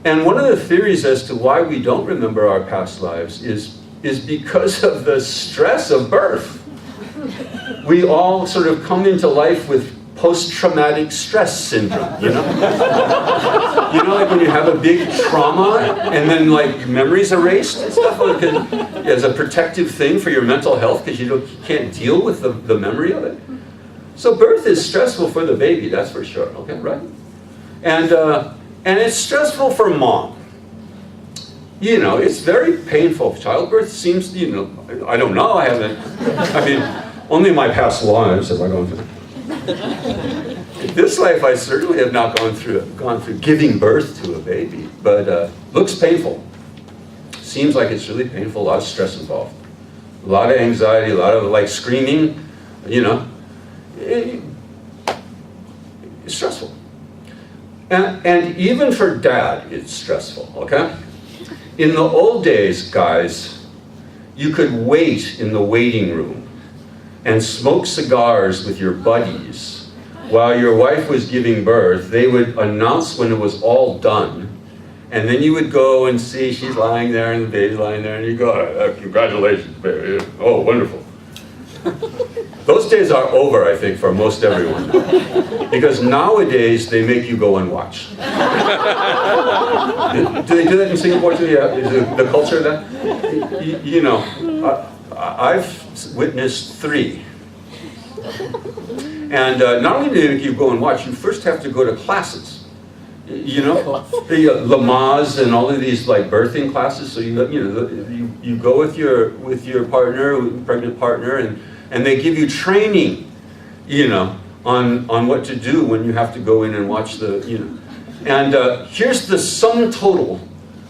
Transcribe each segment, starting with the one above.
And one of the theories as to why we don't remember our past lives is because of the stress of birth. We all sort of come into life with post-traumatic stress syndrome, you know? You know, like when you have a big trauma and then like memories erased and stuff, like as a protective thing for your mental health because you can't deal with the memory of it. So birth is stressful for the baby, that's for sure, okay, right? And it's stressful for mom. You know, it's very painful. Childbirth seems, you know, I don't know, I mean, only my past lives have I gone through. This life I certainly have not gone through giving birth to a baby, but looks painful. Seems like it's really painful, a lot of stress involved. A lot of anxiety, a lot of like screaming, you know. It's stressful. And even for dad, it's stressful, okay? In the old days, guys, you could wait in the waiting room and smoke cigars with your buddies while your wife was giving birth. They would announce when it was all done, and then you would go and see she's lying there and the baby's lying there, and you go, congratulations, baby. Oh, wonderful. Those days are over, I think, for most everyone now. Because nowadays, they make you go and watch. Do they do that in Singapore too? Yeah, is the culture of that? You know, I've witnessed 3. And not only do they make you go and watch, you first have to go to classes. You know, the Lamas and all of these like birthing classes. So you go with your partner, pregnant partner, and they give you training, you know, on what to do when you have to go in and watch the, you know. And here's the sum total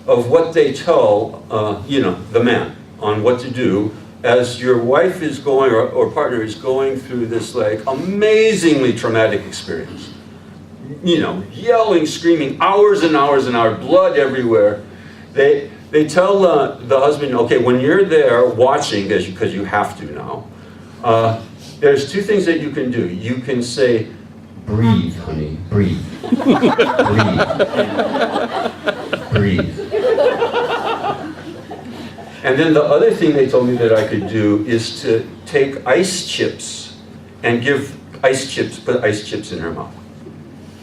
of what they tell, you know, the man on what to do as your wife is going, or partner is going through this like amazingly traumatic experience. You know, yelling, screaming, hours and hours and hours, blood everywhere. They tell the husband, okay, when you're there watching, because you have to now, there's 2 things that you can do. You can say, breathe, honey, breathe. Breathe. Breathe. And then the other thing they told me that I could do is to take ice chips and put ice chips in her mouth.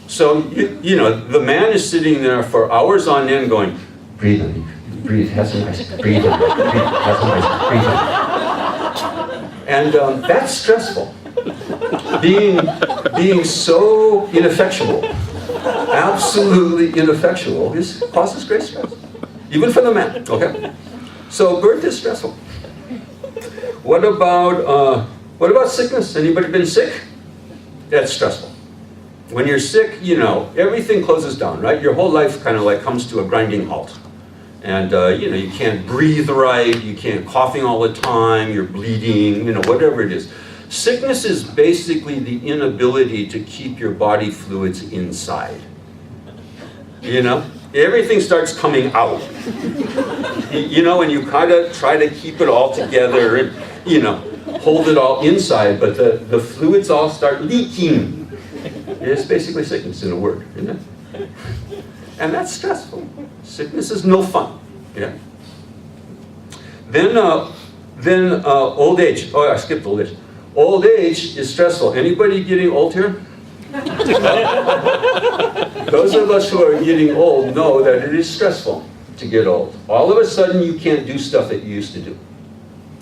So, you know, the man is sitting there for hours on end going, breathe, honey, breathe, have some ice, breathe, honey, breathe, have some ice, breathe, honey. And that's stressful. Being so ineffectual, absolutely ineffectual, causes great stress, even for the man. Okay, so birth is stressful. What about sickness? Anybody been sick? That's stressful. When you're sick, you know, everything closes down, right? Your whole life kind of like comes to a grinding halt. And, you know, you can't breathe right, you can't coughing all the time, you're bleeding, you know, whatever it is. Sickness is basically the inability to keep your body fluids inside. You know? Everything starts coming out. You know, and you kind of try to keep it all together and, you know, hold it all inside, but the fluids all start leaking. It's basically sickness in a word, isn't it? And that's stressful. Sickness is no fun. Yeah. Then old age. Oh, I skipped old age. Old age is stressful. Anybody getting old here? Those of us who are getting old know that it is stressful to get old. All of a sudden, you can't do stuff that you used to do.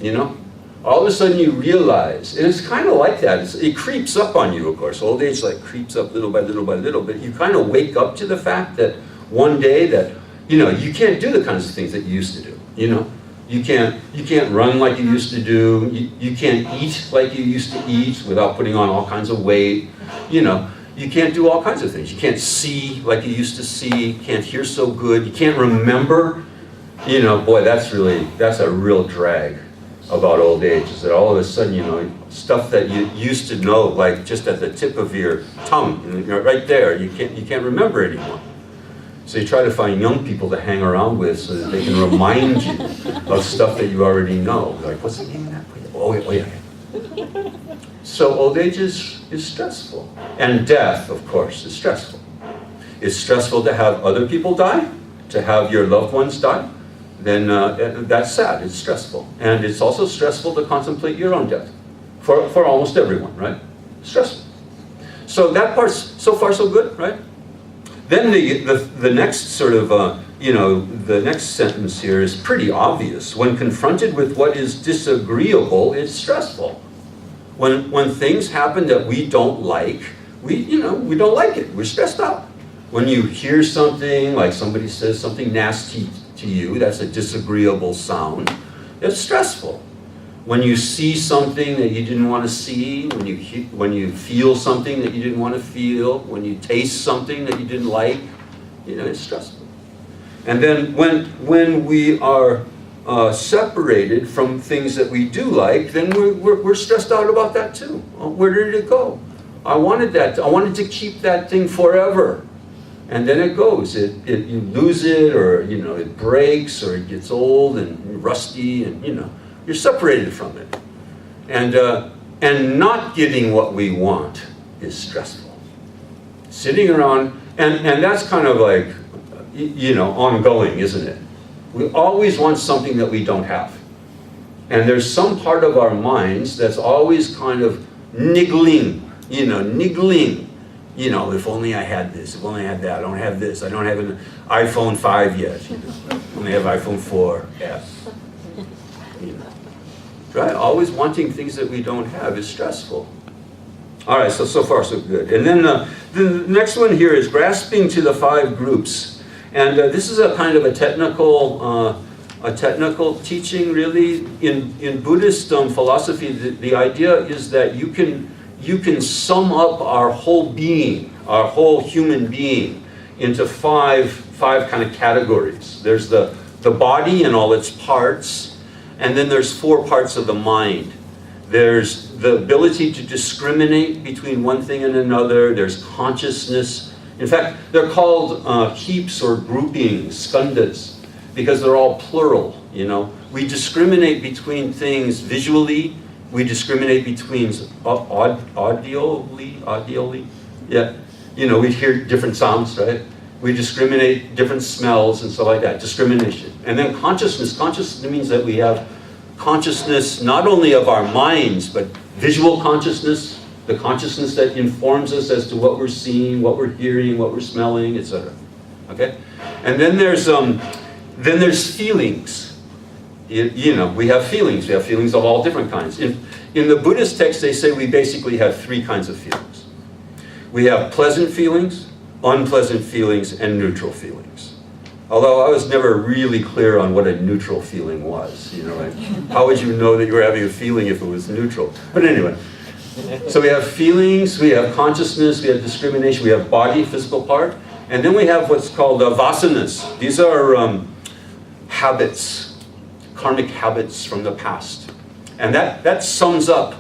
You know? All of a sudden you realize, and it's kind of like that, it creeps up on you, of course. Old age like creeps up little by little by little, but you kind of wake up to the fact that one day that, you know, you can't do the kinds of things that you used to do, you know? You can't run like you used to do, you can't eat like you used to eat without putting on all kinds of weight, you know? You can't do all kinds of things. You can't see like you used to see, you can't hear so good, you can't remember, you know, boy, that's a real drag about old age, is that all of a sudden, you know, stuff that you used to know, like just at the tip of your tongue, you know, right there, you can't remember anymore. So you try to find young people to hang around with so that they can remind you of stuff that you already know. Like, what's the name of that place? Oh yeah. So old age is stressful. And death, of course, is stressful. it's stressful to have other people die, to have your loved ones die, then that's sad, it's stressful. And it's also stressful to contemplate your own death, for almost everyone, right? Stressful. So that part's so far so good, right? Then the next sort of, the next sentence here is pretty obvious. When confronted with what is disagreeable, it's stressful. When things happen that we don't like, we don't like it. We're stressed out. When you hear something, like somebody says something nasty to you, that's a disagreeable sound, it's stressful. When you see something that you didn't want to see, when you feel something that you didn't want to feel, when you taste something that you didn't like, it's stressful. And then when we are separated from things that we do like, then we're stressed out about that too. Where did it go? I wanted that. I wanted to keep that thing forever. And then it goes. You lose it, or it breaks, or it gets old and rusty, and you're separated from it. And not getting what we want is stressful. Sitting around, and that's kind of like, ongoing, isn't it? We always want something that we don't have. And there's some part of our minds that's always kind of niggling. If only I had this, if only I had that, I don't have this, I don't have an iPhone 5 yet, I only have iPhone 4S. Right? Always wanting things that we don't have is stressful. All right, so far so good. And then the next one here is grasping to the 5 groups. And this is a kind of a technical teaching, really. In Buddhist philosophy, the idea is that you can sum up our whole being, our whole human being, into five kind of categories. There's the body and all its parts. And then there's 4 parts of the mind. There's the ability to discriminate between one thing and another. There's consciousness. In fact, they're called heaps or groupings, skandhas, because they're all plural, We discriminate between things visually. We discriminate between audially. Yeah. We hear different sounds, right? We discriminate different smells and stuff like that, discrimination. And then consciousness. Consciousness means that we have consciousness not only of our minds, but visual consciousness, the consciousness that informs us as to what we're seeing, what we're hearing, what we're smelling, etc. Okay? And then there's feelings. We have feelings. We have feelings of all different kinds. In the Buddhist text, they say we basically have 3 kinds of feelings. We have pleasant feelings, unpleasant feelings, and neutral feelings. Although I was never really clear on what a neutral feeling was. How would you know that you were having a feeling if it was neutral? But anyway, so we have feelings, we have consciousness, we have discrimination, we have body, physical part, and then we have what's called vasanas. These are habits, karmic habits from the past. And that sums up,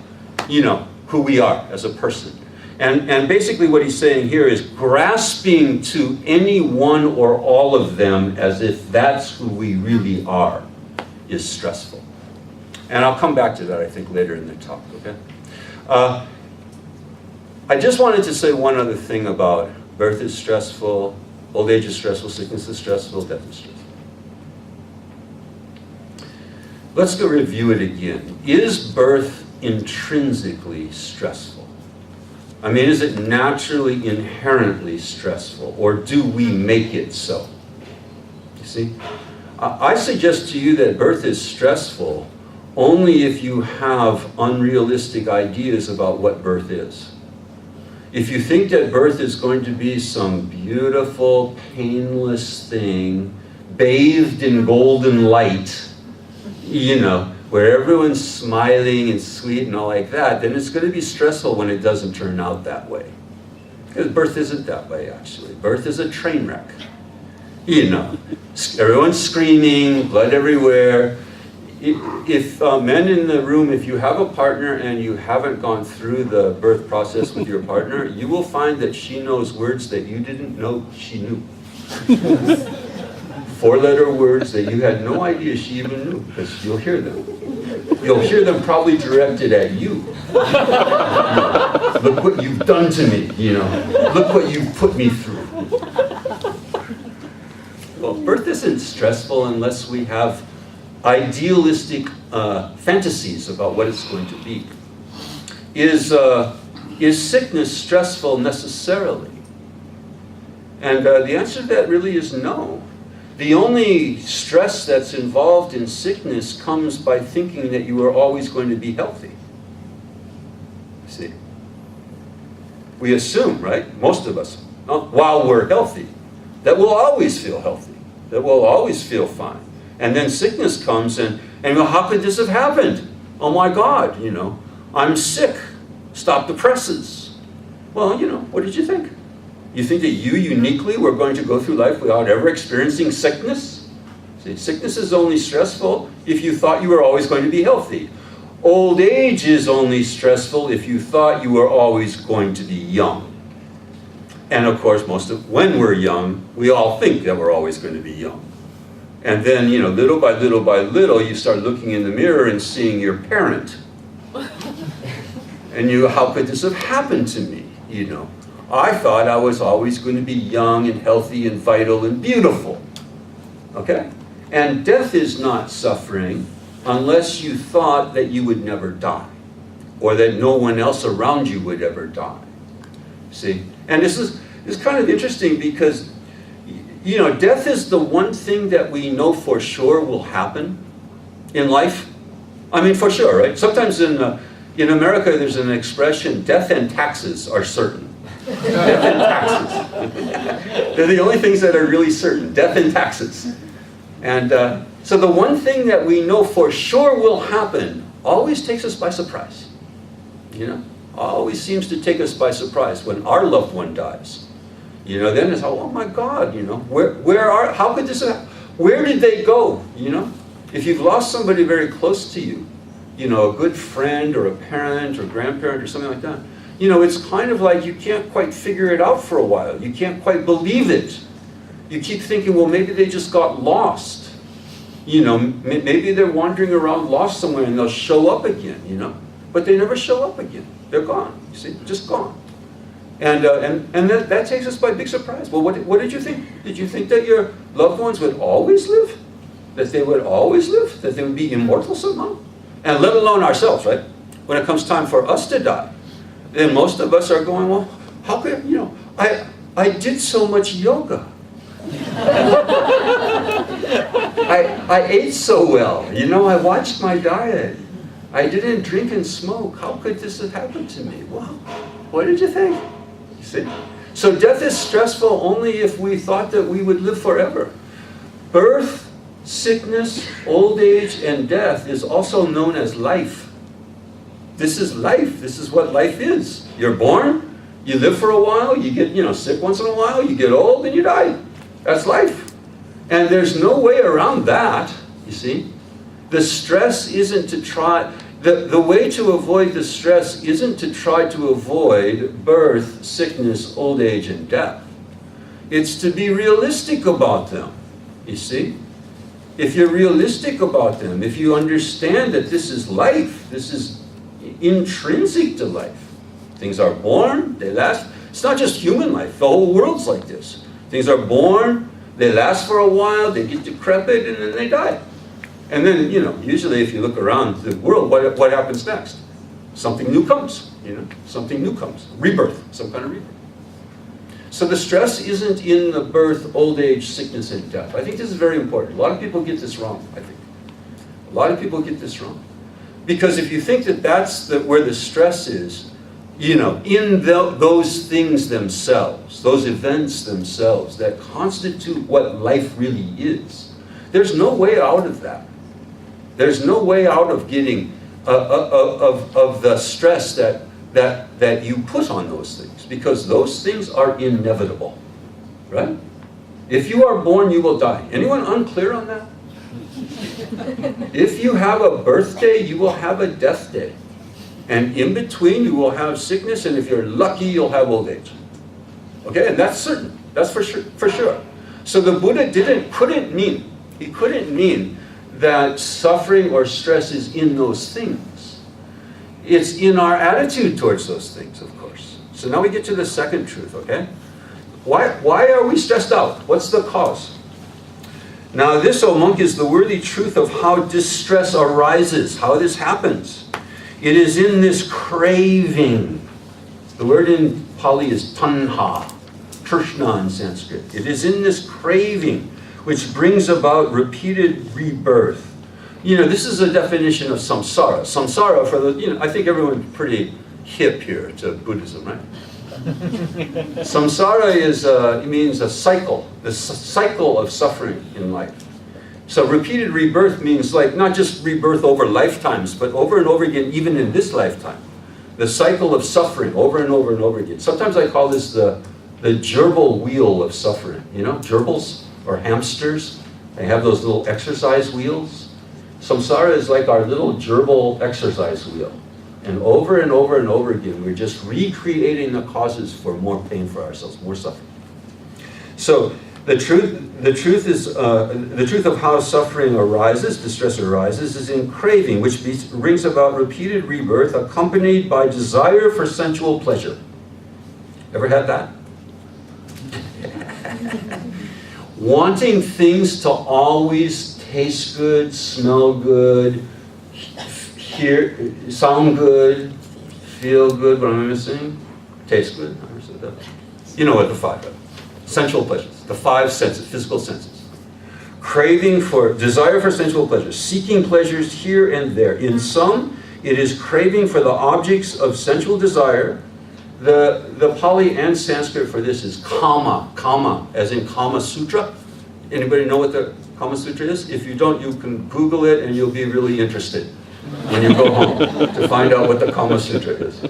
who we are as a person. And basically what he's saying here is grasping to any one or all of them as if that's who we really are is stressful. And I'll come back to that, I think, later in the talk, okay? I just wanted to say one other thing about birth is stressful, old age is stressful, sickness is stressful, death is stressful. Let's go review it again. Is birth intrinsically stressful? I mean, is it naturally, inherently stressful, or do we make it so? You see? I suggest to you that birth is stressful only if you have unrealistic ideas about what birth is. If you think that birth is going to be some beautiful, painless thing, bathed in golden light, where everyone's smiling and sweet and all like that, then it's going to be stressful when it doesn't turn out that way. Because birth isn't that way, actually. Birth is a train wreck. Everyone's screaming, blood everywhere. If men in the room, if you have a partner and you haven't gone through the birth process with your partner, you will find that she knows words that you didn't know she knew. 4-letter words that you had no idea she even knew, because you'll hear them. You'll hear them probably directed at you. Look what you've done to me, Look what you've put me through. well, birth isn't stressful unless we have idealistic fantasies about what it's going to be. Is sickness stressful necessarily? And the answer to that really is no. The only stress that's involved in sickness comes by thinking that you are always going to be healthy. See? We assume, right, most of us, while we're healthy, that we'll always feel healthy, that we'll always feel fine. And then sickness comes and well, how could this have happened? Oh my God, I'm sick. Stop the presses. Well, what did you think? You think that you uniquely were going to go through life without ever experiencing sickness? See, sickness is only stressful if you thought you were always going to be healthy. Old age is only stressful if you thought you were always going to be young. And of course, when we're young, we all think that we're always going to be young. And then, little by little by little, you start looking in the mirror and seeing your parent. And how could this have happened to me? I thought I was always going to be young and healthy and vital and beautiful. Okay? And death is not suffering unless you thought that you would never die, or that no one else around you would ever die. See? And this is kind of interesting because, death is the one thing that we know for sure will happen in life. I mean, for sure, right? Sometimes in America, there's an expression, death and taxes are certain. Death and taxes. They're the only things that are really certain, death and taxes. And so the one thing that we know for sure will happen always takes us by surprise. Always seems to take us by surprise when our loved one dies. Then it's, oh my God, how could this happen? Where did they go? If you've lost somebody very close to you, a good friend or a parent or grandparent or something like that, it's kind of like you can't quite figure it out for a while. You can't quite believe it. You keep thinking, well, maybe they just got lost. Maybe they're wandering around lost somewhere and they'll show up again, But they never show up again. They're gone, you see, just gone. And that takes us by big surprise. Well, what did you think? Did you think that your loved ones would always live? That they would always live? That they would be immortal somehow? And let alone ourselves, right? When it comes time for us to die, then most of us are going, well, how could, I did so much yoga. I ate so well. I watched my diet. I didn't drink and smoke. How could this have happened to me? Well, what did you think? You see? So death is stressful only if we thought that we would live forever. Birth, sickness, old age, and death is also known as life. This is life. This is what life is. You're born, you live for a while, you get sick once in a while, you get old, and you die. That's life. And there's no way around that, you see. The stress isn't to try, the way to avoid the stress isn't to try to avoid birth, sickness, old age, and death. It's to be realistic about them, you see. If you're realistic about them, if you understand that this is life, this is intrinsic to life. Things are born, they last. It's not just human life, the whole world's like this. Things are born, they last for a while, they get decrepit, and then they die. And then, usually if you look around the world, what happens next? Something new comes, something new comes. Rebirth, some kind of rebirth. So the stress isn't in the birth, old age, sickness, and death. I think this is very important. A lot of people get this wrong, I think. A lot of people get this wrong. Because if you think that that's where the stress is, those things themselves, those events themselves that constitute what life really is, there's no way out of that. There's no way out of getting of the stress that you put on those things, because those things are inevitable, right? If you are born, you will die. Anyone unclear on that? If you have a birthday, you will have a death day. And in between, you will have sickness, and if you're lucky, you'll have old age. Okay, and that's certain. That's for sure. So the Buddha couldn't mean that suffering or stress is in those things. It's in our attitude towards those things, of course. So now we get to the second truth, okay? Why are we stressed out? What's the cause? Now this, O monk, is the worthy truth of how distress arises, how this happens. It is in this craving. The word in Pali is tanha, trishna in Sanskrit. It is in this craving which brings about repeated rebirth. This is a definition of samsara. Samsara, for the, I think everyone's pretty hip here to Buddhism, right? Samsara it means a cycle, the cycle of suffering in life. So repeated rebirth means like not just rebirth over lifetimes, but over and over again, even in this lifetime. The cycle of suffering over and over and over again. Sometimes I call this the gerbil wheel of suffering. Gerbils or hamsters, they have those little exercise wheels. Samsara is like our little gerbil exercise wheel. And over and over and over again, we're just recreating the causes for more pain for ourselves, more suffering. So the truth of how suffering arises, distress arises, is in craving, which brings about repeated rebirth accompanied by desire for sensual pleasure. Ever had that? Wanting things to always taste good, smell good, sound good, feel good. What am I missing? Taste good. I never said that. You know what the five are. Sensual pleasures. The five senses, physical senses. Craving for, desire for sensual pleasures. Seeking pleasures here and there. In some, it is craving for the objects of sensual desire. The Pali and Sanskrit for this is kama. Kama, as in Kama Sutra. Anybody know what the Kama Sutra is? If you don't, you can Google it and you'll be really interested when you go home to find out what the Kama Sutra is.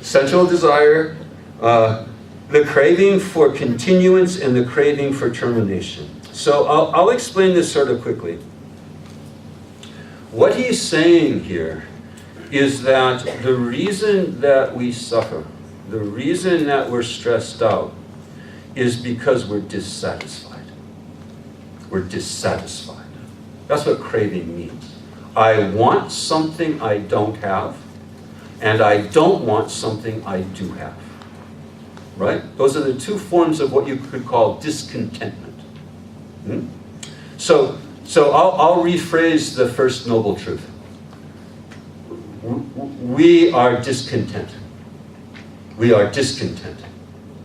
Sensual desire, the craving for continuance and the craving for termination. So I'll explain this sort of quickly. What he's saying here is that the reason that we suffer, the reason that we're stressed out, is because we're dissatisfied. We're dissatisfied. That's what craving means. I want something I don't have, and I don't want something I do have. Right? Those are the two forms of what you could call discontentment. So I'll rephrase the first noble truth. We are discontent. We are discontent.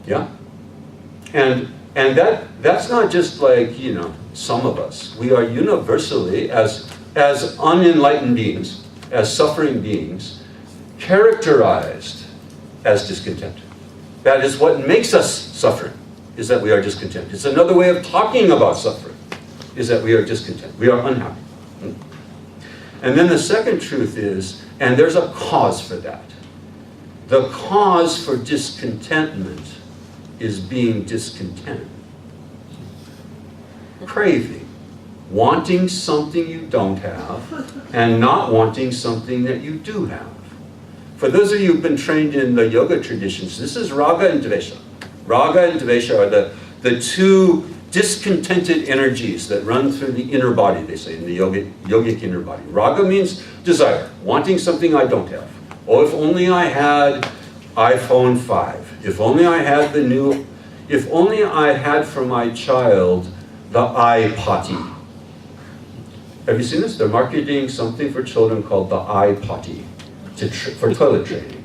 Yeah? And that's not just like, some of us. We are universally, as unenlightened beings, as suffering beings, characterized as discontent. That is what makes us suffering, is that we are discontent. It's another way of talking about suffering, is that we are discontent. We are unhappy. And then the second truth is, and there's a cause for that. The cause for discontentment is being discontent. Craving. Wanting something you don't have, and not wanting something that you do have. For those of you who've been trained in the yoga traditions, this is raga and dvesha. Raga and dvesha are the two discontented energies that run through the inner body, they say, in the yogic inner body. Raga means desire, wanting something I don't have. Oh, if only I had iPhone 5. If only I had if only I had for my child the iPotty. Have you seen this? They're marketing something for children called the iPotty for toilet training.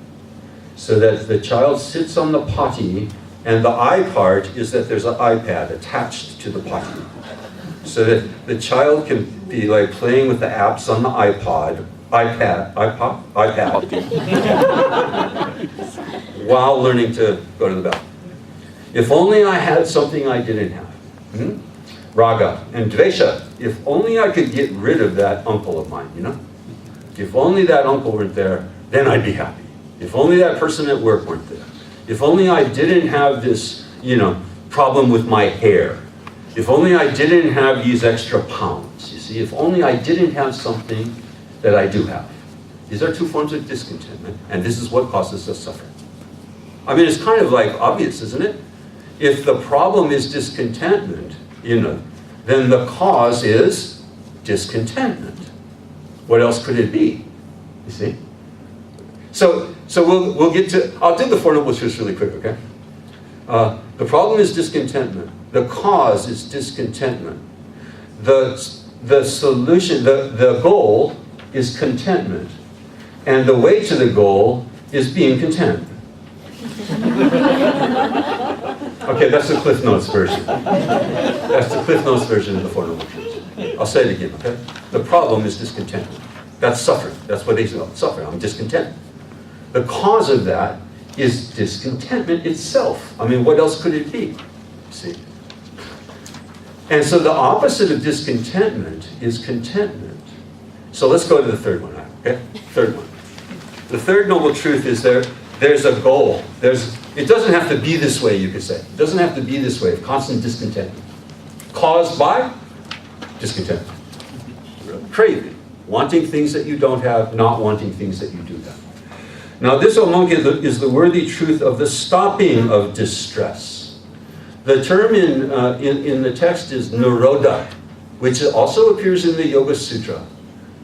So that the child sits on the potty, and the I part is that there's an iPad attached to the potty. So that the child can be like playing with the apps on the iPad, while learning to go to the bathroom. If only I had something I didn't have. Raga. And dvesha, if only I could get rid of that uncle of mine, If only that uncle weren't there, then I'd be happy. If only that person at work weren't there. If only I didn't have this, problem with my hair. If only I didn't have these extra pounds, you see. If only I didn't have something that I do have. These are two forms of discontentment, and this is what causes us suffering. I mean, it's kind of like obvious, isn't it? If the problem is discontentment, then the cause is discontentment. What else could it be? You see? So we'll get to, I'll do the Four Noble Truths really quick, okay? The problem is discontentment. The cause is discontentment. The solution, the goal is contentment. And the way to the goal is being content. Okay, that's the Cliff Notes version. That's the Cliff Notes version of the Four Noble Truths. I'll say it again, okay? The problem is discontentment. That's suffering. That's what they say. Suffering. I'm discontent. The cause of that is discontentment itself. I mean, what else could it be? See? And so the opposite of discontentment is contentment. So let's go to the third one, okay? Third one. The third noble truth is there's a goal. It doesn't have to be this way, you could say. It doesn't have to be this way, of constant discontentment. Caused by discontentment. Craving. Wanting things that you don't have, not wanting things that you do have. Now this, O monk, is the worthy truth of the stopping of distress. The term in the text is Nirodha, which also appears in the Yoga Sutra.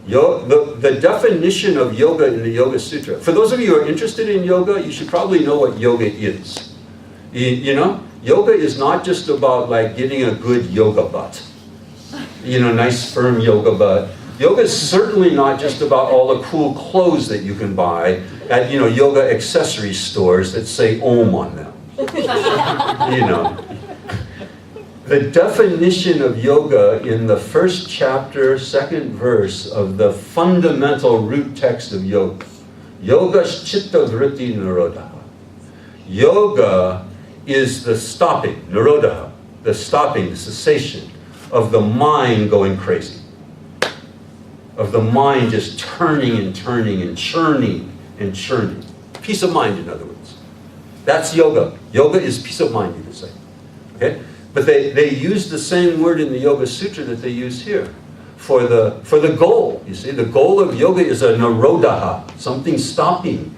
The definition of yoga in the Yoga Sutra. For those of you who are interested in yoga, you should probably know what yoga is. You know, yoga is not just about like getting a good yoga butt. You know, nice firm yoga butt. Yoga is certainly not just about all the cool clothes that you can buy at, you know, yoga accessory stores that say Om on them. You know. The definition of yoga in the first chapter, second verse of the fundamental root text of yoga. Yoga chitta vritti nirodha. Yoga is the stopping, nirodha, the stopping, the cessation of the mind going crazy. Of the mind just turning and turning and churning and churning. Peace of mind, in other words. That's yoga. Yoga is peace of mind, you could say. Okay? But they use the same word in the Yoga Sutra that they use here for the goal. You see, the goal of yoga is a nirodha, something stopping,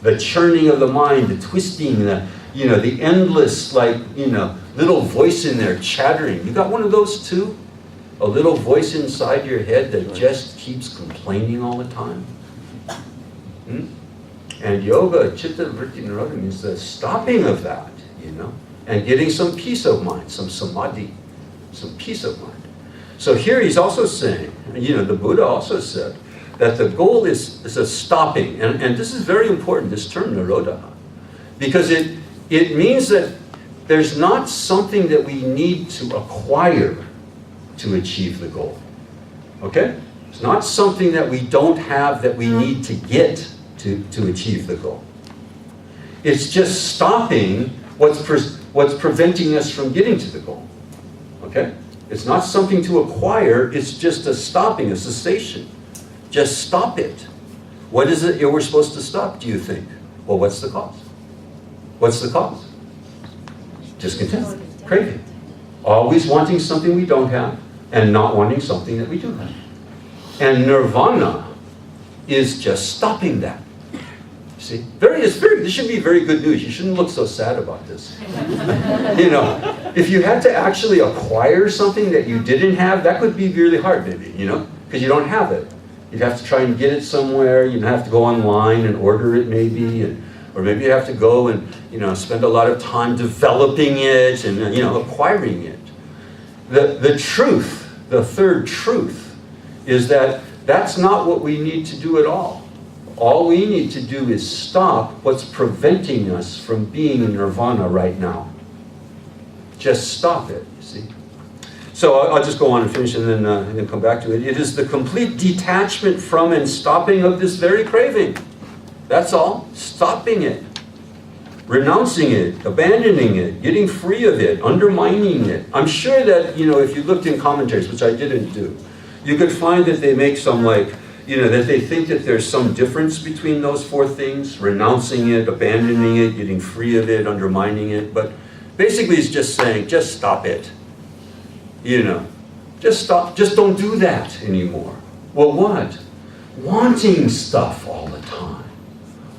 the churning of the mind, the twisting, the endless, like, little voice in there chattering. You got one of those too? A little voice inside your head that just keeps complaining all the time? And yoga, chitta vritti nirodha, means the stopping of that, and getting some peace of mind, some samadhi, some peace of mind. So here he's also saying, the Buddha also said, that the goal is a stopping. And this is very important, this term, nirodha, because it means that there's not something that we need to acquire to achieve the goal. Okay? It's not something that we don't have that we need to get to achieve the goal. It's just stopping what's preventing us from getting to the goal. Okay? It's not something to acquire, it's just a stopping, a cessation. Just stop it. What is it we're supposed to stop, do you think? Well, what's the cause? What's the cause? Discontent, craving. Always wanting something we don't have and not wanting something that we do have. And nirvana is just stopping that. See, this should be very good news. You shouldn't look so sad about this. If you had to actually acquire something that you didn't have, that could be really hard, maybe, because you don't have it. You'd have to try and get it somewhere. You'd have to go online and order it, maybe, or maybe you have to go and spend a lot of time developing it and acquiring it. The truth, the third truth, is that that's not what we need to do at all. All we need to do is stop what's preventing us from being in nirvana right now. Just stop it, you see. So I'll just go on and finish and then come back to it. It is the complete detachment from and stopping of this very craving. That's all. Stopping it. Renouncing it. Abandoning it. Getting free of it. Undermining it. I'm sure that, if you looked in commentaries, which I didn't do, you could find that they make some that they think that there's some difference between those four things. Renouncing it, abandoning it, getting free of it, undermining it. But basically it's just saying, just stop it. Just stop. Just don't do that anymore. Well, what? Wanting stuff all the time.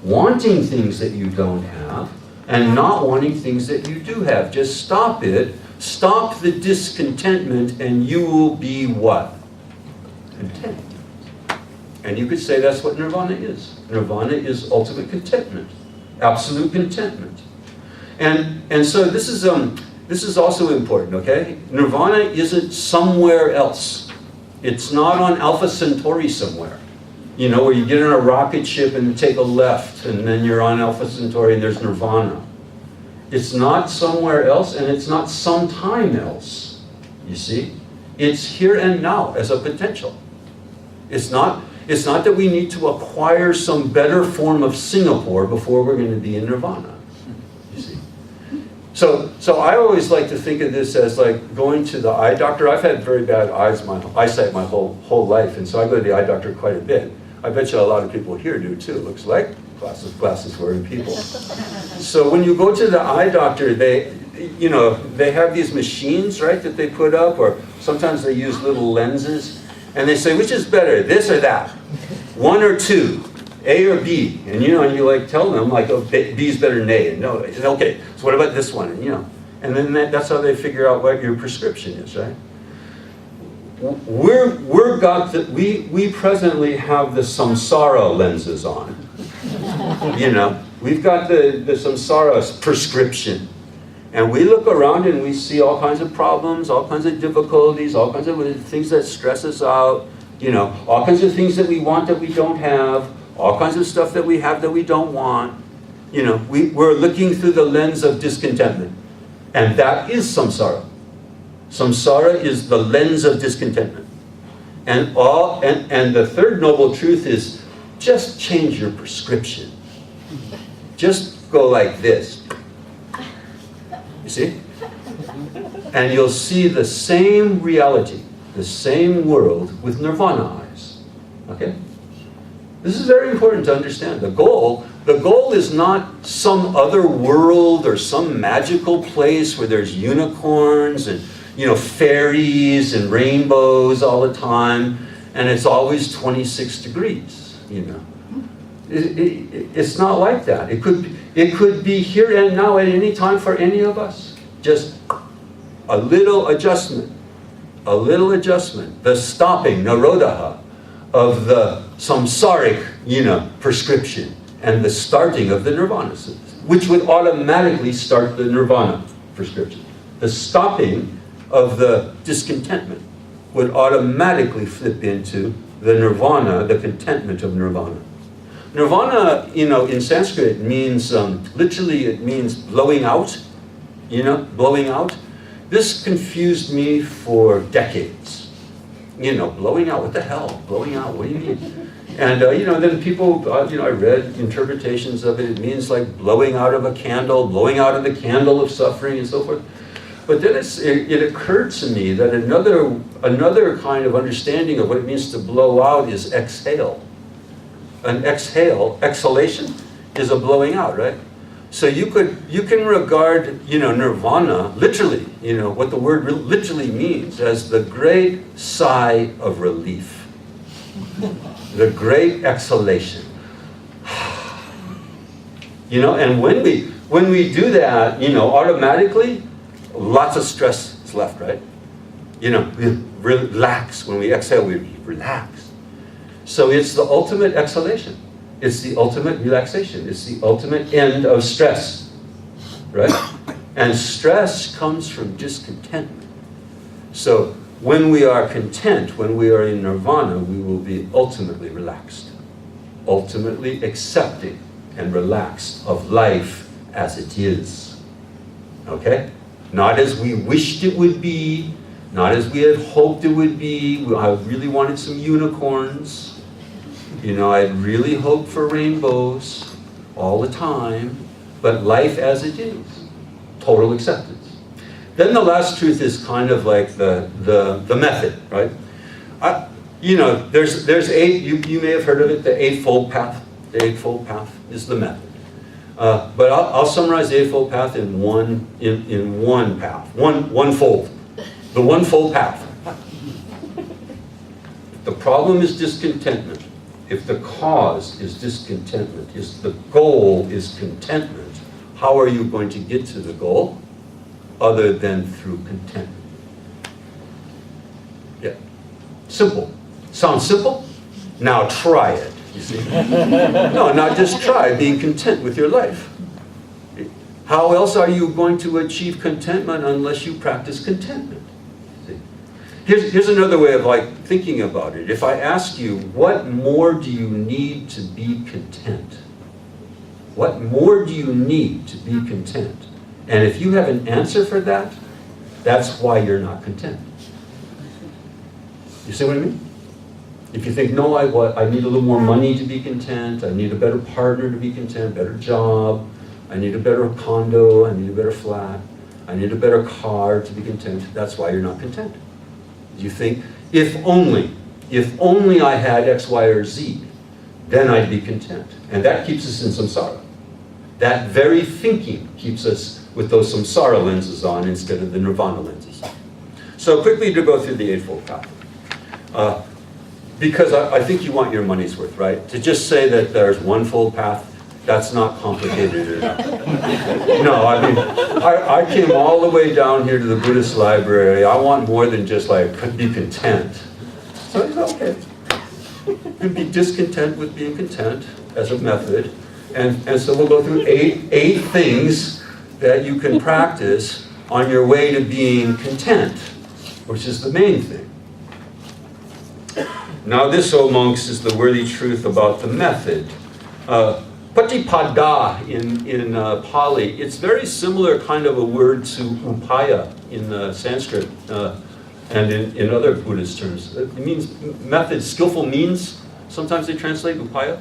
Wanting things that you don't have and not wanting things that you do have. Just stop it. Stop the discontentment and you will be what? Content. And you could say that's what nirvana is. Nirvana is ultimate contentment. Absolute contentment. And so this is also important, okay? Nirvana isn't somewhere else. It's not on Alpha Centauri somewhere. You know, where you get on a rocket ship and take a left, and then you're on Alpha Centauri and there's Nirvana. It's not somewhere else, and it's not sometime else, you see? It's here and now as a potential. It's not that we need to acquire some better form of Singapore before we're going to be in Nirvana, you see? So I always like to think of this as like going to the eye doctor. I've had very bad eyesight my whole life, and so I go to the eye doctor quite a bit. I bet you a lot of people here do too. It looks like glasses wearing people. So when you go to the eye doctor, they have these machines, right, that they put up, or sometimes they use little lenses, and they say, which is better, this or that? One or two, A or B? And you like tell them, like, oh, B's better than A, and no, okay, so what about this one? And and then that's how they figure out what your prescription is, right? We presently have the samsara lenses on. We've got the samsara prescription. And we look around and we see all kinds of problems, all kinds of difficulties, all kinds of things that stress us out, all kinds of things that we want that we don't have, all kinds of stuff that we have that we don't want. We're looking through the lens of discontentment. And that is samsara. Samsara is the lens of discontentment. And the third noble truth is just change your prescription. Just go like this. You see? And you'll see the same reality, the same world with nirvana eyes. Okay? This is very important to understand. The goal is not some other world or some magical place where there's unicorns and fairies and rainbows all the time, and it's always 26 degrees, It's not like that. It could be here and now at any time for any of us. Just a little adjustment. The stopping, narodaha, of the samsaric, prescription, and the starting of the nirvana, which would automatically start the nirvana prescription. The stopping of the discontentment would automatically flip into the nirvana, the contentment of nirvana. Nirvana, in Sanskrit means, literally it means blowing out, blowing out. This confused me for decades. Blowing out, what the hell? Blowing out, what do you mean? And, then people, I read interpretations of it. It means like blowing out of a candle, blowing out of the candle of suffering and so forth. But then it occurred to me that another kind of understanding of what it means to blow out is exhale. An exhalation is a blowing out, right? So you can regard, nirvana, literally, what the word literally means as the great sigh of relief. The great exhalation. And when we do that, automatically, lots of stress is left, right? We relax. When we exhale, we relax. So it's the ultimate exhalation. It's the ultimate relaxation. It's the ultimate end of stress, right? And stress comes from discontentment. So when we are content, when we are in nirvana, we will be ultimately relaxed, ultimately accepting and relaxed of life as it is. Okay? Not as we wished it would be, not as we had hoped it would be. I really wanted some unicorns. I'd really hoped for rainbows all the time, but life as it is. Total acceptance. Then the last truth is kind of like the method, right? There's eight, you may have heard of it, the Eightfold Path. The Eightfold Path is the method. But I'll summarize the Eightfold Path in one path, one fold. The one-fold path. The problem is discontentment. If the cause is discontentment, if the goal is contentment, how are you going to get to the goal other than through contentment? Yeah. Simple. Sounds simple? Now try it, you see. No, not just try, being content with your life. How else are you going to achieve contentment unless you practice contentment? See? Here's another way of like thinking about it. If I ask you, what more do you need to be content? What more do you need to be content? And if you have an answer for that, that's why you're not content. You see what I mean? If you think, no, I need a little more money to be content, I need a better partner to be content, better job, I need a better condo, I need a better flat, I need a better car to be content, that's why you're not content. You think, if only I had X, Y, or Z, then I'd be content. And that keeps us in samsara. That very thinking keeps us with those samsara lenses on instead of the nirvana lenses. So quickly to go through the Eightfold Path. Because I think you want your money's worth, right? To just say that there's one fold path, that's not complicated enough. No, I mean, I came all the way down here to the Buddhist library. I want more than just like, be content. So it's okay. You can be discontent with being content as a method. And so we'll go through eight things that you can practice on your way to being content, which is the main thing. Now this, O monks, is the worthy truth about the method. Patipada in Pali, it's very similar kind of a word to upaya in Sanskrit and in other Buddhist terms. It means method, skillful means. Sometimes they translate upaya.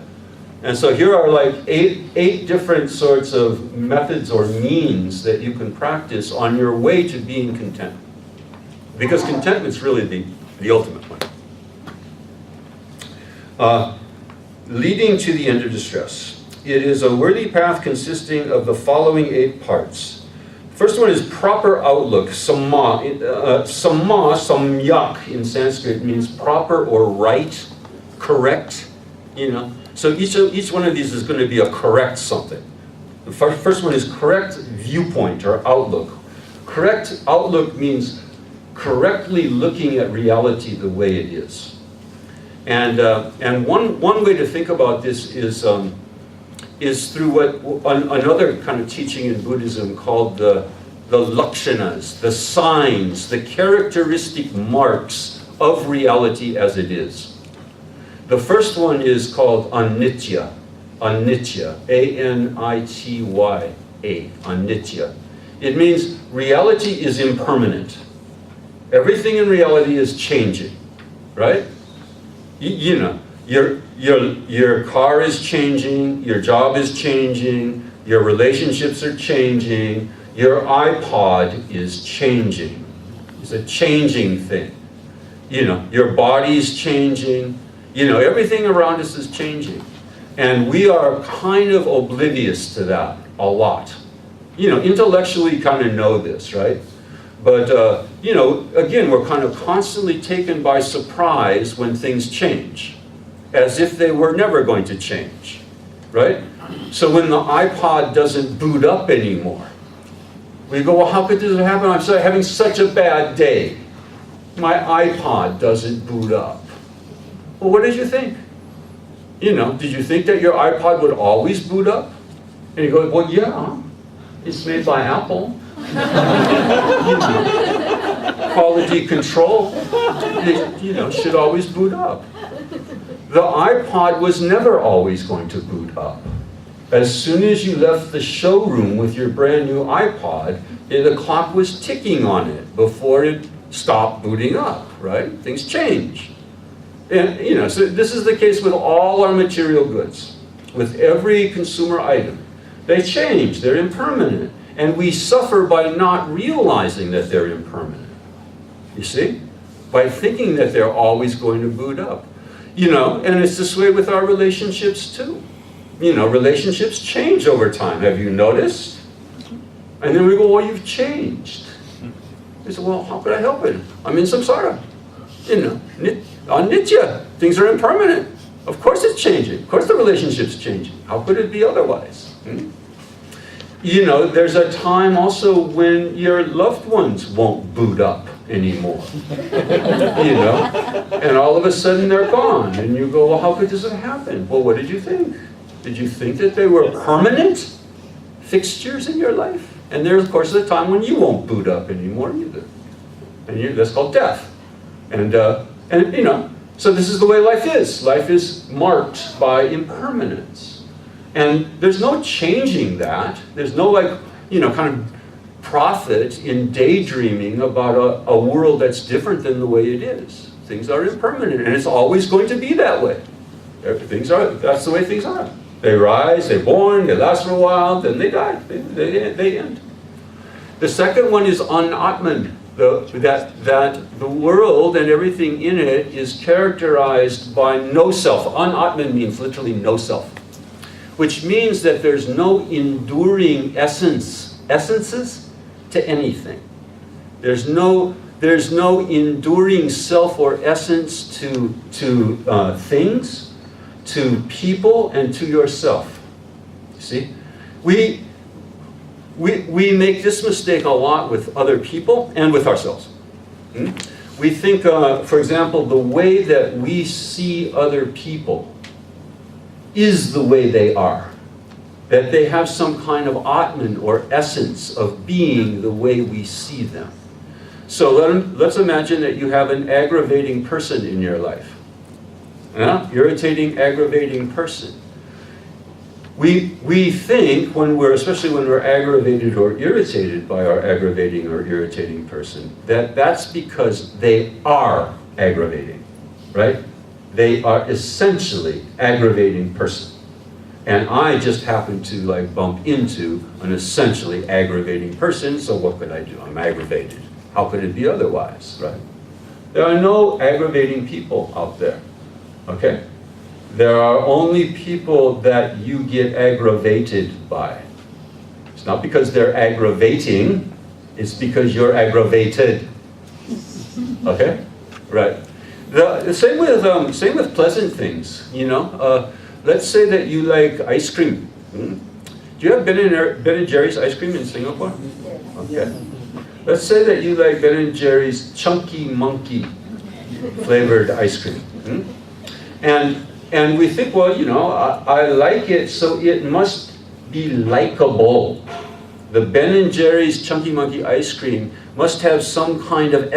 And so here are like eight different sorts of methods or means that you can practice on your way to being content. Because contentment's really the ultimate one. Leading to the end of distress. It is a worthy path consisting of the following 8 parts. First one is proper outlook, samma. Samyak in Sanskrit means proper or right, correct, So each one of these is going to be a correct something. The first one is correct viewpoint or outlook. Correct outlook means correctly looking at reality the way it is. And one way to think about this is through what another kind of teaching in Buddhism called the lakshanas, the signs, the characteristic marks of reality as it is. The first one is called anitya, A-N-I-T-Y, anitya. It means reality is impermanent. Everything in reality is changing, right? Your car is changing, your job is changing, your relationships are changing, your iPod is changing. It's a changing thing. Your body's changing. Everything around us is changing. And we are kind of oblivious to that a lot. Intellectually kind of know this, right? But, again, we're kind of constantly taken by surprise when things change, as if they were never going to change, right? So when the iPod doesn't boot up anymore, we go, well, how could this happen? I'm having such a bad day. My iPod doesn't boot up. Well, what did you think? Did you think that your iPod would always boot up? And you go, well, yeah, it's made by Apple. Quality control, should always boot up. The iPod was never always going to boot up. As soon as you left the showroom with your brand new iPod, the clock was ticking on it before it stopped booting up, right? Things change. And, so this is the case with all our material goods. With every consumer item. They change, they're impermanent. And we suffer by not realizing that they're impermanent. You see? By thinking that they're always going to boot up. And it's this way with our relationships too. Relationships change over time. Have you noticed? And then we go, well, you've changed. We say, well, how could I help it? I'm in samsara. On nitya, things are impermanent. Of course it's changing. Of course the relationship's changing. How could it be otherwise? There's a time also when your loved ones won't boot up anymore. And all of a sudden they're gone. And you go, well, how could this have happened? Well, what did you think? Did you think that they were permanent? fixtures in your life. And there, of course, is a time when you won't boot up anymore either. And that's called death. And you know, so this is the way life is. Life is marked by impermanence. And there's no changing that. There's no, like, you know, kind of profit in daydreaming about a world that's different than the way it is. Things are impermanent, and it's always going to be that way. That's the way things are. They rise, they're born, they last for a while, then they die, they end. The second one is anatman, that the world and everything in it is characterized by no self. Anatman means literally no self, which means that there's no enduring essences to anything. There's no enduring self or essence to things, to people, and to yourself. See? We make this mistake a lot with other people and with ourselves. We think, for example, the way that we see other people is the way they are. That they have some kind of atman or essence of being the way we see them. So let's imagine that you have an aggravating person in your life. Irritating, aggravating person. We think, especially when we're aggravated or irritated by our aggravating or irritating person, that's because they are aggravating, right? They are essentially aggravating person. And I just happen to like bump into an essentially aggravating person, so what could I do? I'm aggravated. How could it be otherwise, right? There are no aggravating people out there, okay? There are only people that you get aggravated by. It's not because they're aggravating, it's because you're aggravated, okay? Right. The same with pleasant things, you know? Let's say that you like ice cream. Do you have Ben and Jerry's ice cream in Singapore? Okay. Let's say that you like Ben and Jerry's Chunky Monkey flavored ice cream. And we think, well, you know, I like it, so it must be likable. The Ben and Jerry's Chunky Monkey ice cream must have some kind of